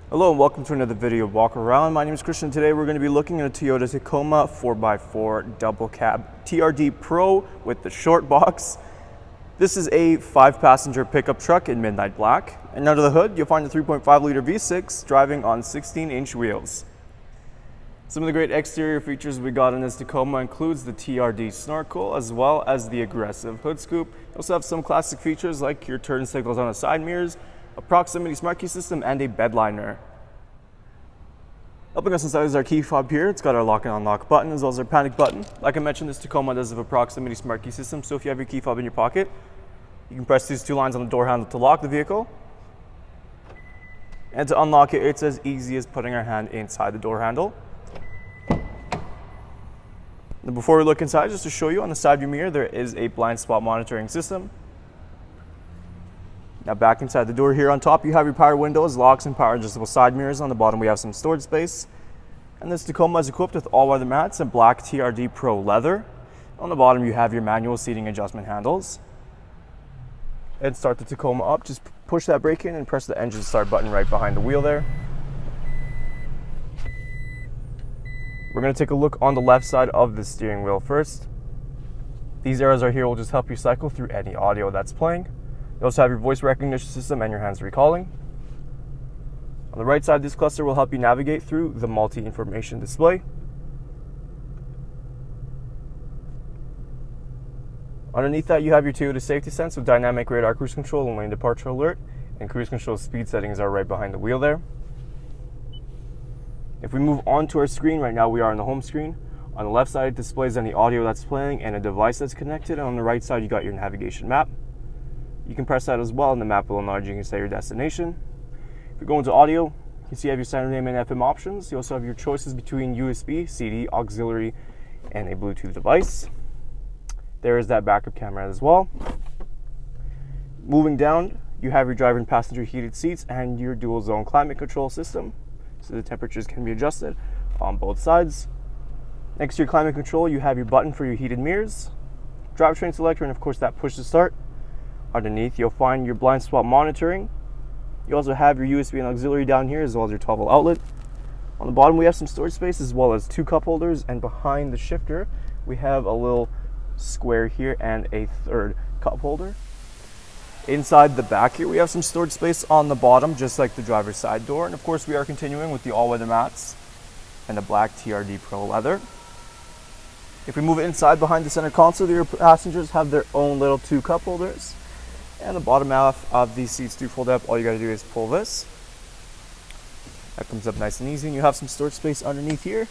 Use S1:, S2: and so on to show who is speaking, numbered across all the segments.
S1: Hello and welcome to another video of Walk Around. My name is Christian. Today we're going to be looking at a Toyota Tacoma 4x4 double cab TRD Pro with the short box. This is a 5-passenger pickup truck in midnight black. And under the hood you'll find a 3.5-liter V6 driving on 16-inch wheels. Some of the great exterior features we got in this Tacoma includes the TRD snorkel as well as the aggressive hood scoop. You also have some classic features like your turn signals on the side mirrors, a proximity smart key system, and a bed liner. Helping us inside is our key fob here. It's got our lock and unlock button as well as our panic button. Like I mentioned, this Tacoma does have a proximity smart key system, so if you have your key fob in your pocket, you can press these two lines on the door handle to lock the vehicle. And to unlock it, it's as easy as putting our hand inside the door handle. Now before we look inside, just to show you, on the side view mirror there is a blind spot monitoring system. Now back inside the door here on top, you have your power windows, locks, and power adjustable side mirrors. On the bottom we have some storage space. And this Tacoma is equipped with all-weather mats and black TRD Pro leather. On the bottom you have your manual seating adjustment handles. And start the Tacoma up, just push that brake in and press the engine start button right behind the wheel there. We're going to take a look on the left side of the steering wheel first. These arrows right here will just help you cycle through any audio that's playing. You also have your voice recognition system and your hands-free calling. On the right side, this cluster will help you navigate through the multi-information display. Underneath that, you have your Toyota safety sense with dynamic radar cruise control and lane departure alert, and cruise control speed settings are right behind the wheel there. If we move on to our screen, right now we are on the home screen. On the left side, it displays any audio that's playing and a device that's connected, and on the right side, you got your navigation map. You can press that as well, and the map will enlarge. You can set your destination. If you go into audio, you can see you have your standard AM and FM options. You also have your choices between USB, CD, auxiliary, and a Bluetooth device. There is that backup camera as well. Moving down, you have your driver and passenger heated seats and your dual zone climate control system, so the temperatures can be adjusted on both sides. Next to your climate control, you have your button for your heated mirrors, drivetrain selector, and of course that push to start. Underneath, you'll find your blind spot monitoring. You also have your USB and auxiliary down here, as well as your 12-volt outlet. On the bottom, we have some storage space, as well as 2 cup holders, and behind the shifter, we have a little square here and a 3rd cup holder. Inside the back here, we have some storage space on the bottom, just like the driver's side door. And of course, we are continuing with the all-weather mats and the black TRD Pro leather. If we move inside behind the center console, your passengers have their own little 2 cup holders. And the bottom half of these seats do fold up. All you got to do is pull this. That comes up nice and easy. And you have some storage space underneath here.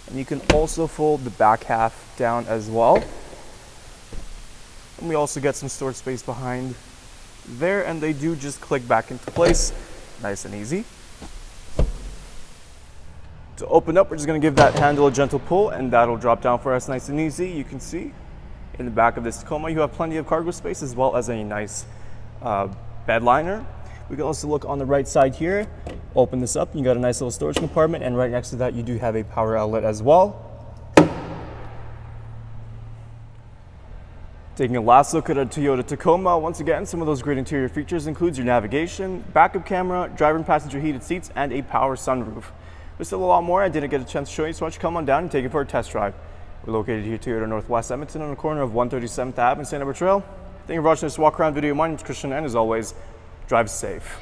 S1: And you can also fold the back half down as well. And we also get some storage space behind there. And they do just click back into place. Nice and easy. To open up, we're just going to give that handle a gentle pull. And that'll drop down for us nice and easy. You can see in the back of this Tacoma, you have plenty of cargo space as well as a nice bed liner. We can also look on the right side here, open this up, and you got a nice little storage compartment, and right next to that you do have a power outlet as well. Taking a last look at a Toyota Tacoma, once again, some of those great interior features includes your navigation, backup camera, driver and passenger heated seats, and a power sunroof. There's still a lot more I didn't get a chance to show you, so why don't you come on down and take it for a test drive. We're located here, Toyota Northwest Edmonton, on the corner of 137th Ave and St.Albert Trail. Thank you for watching this walk around video. My name is Christian, and as always, drive safe.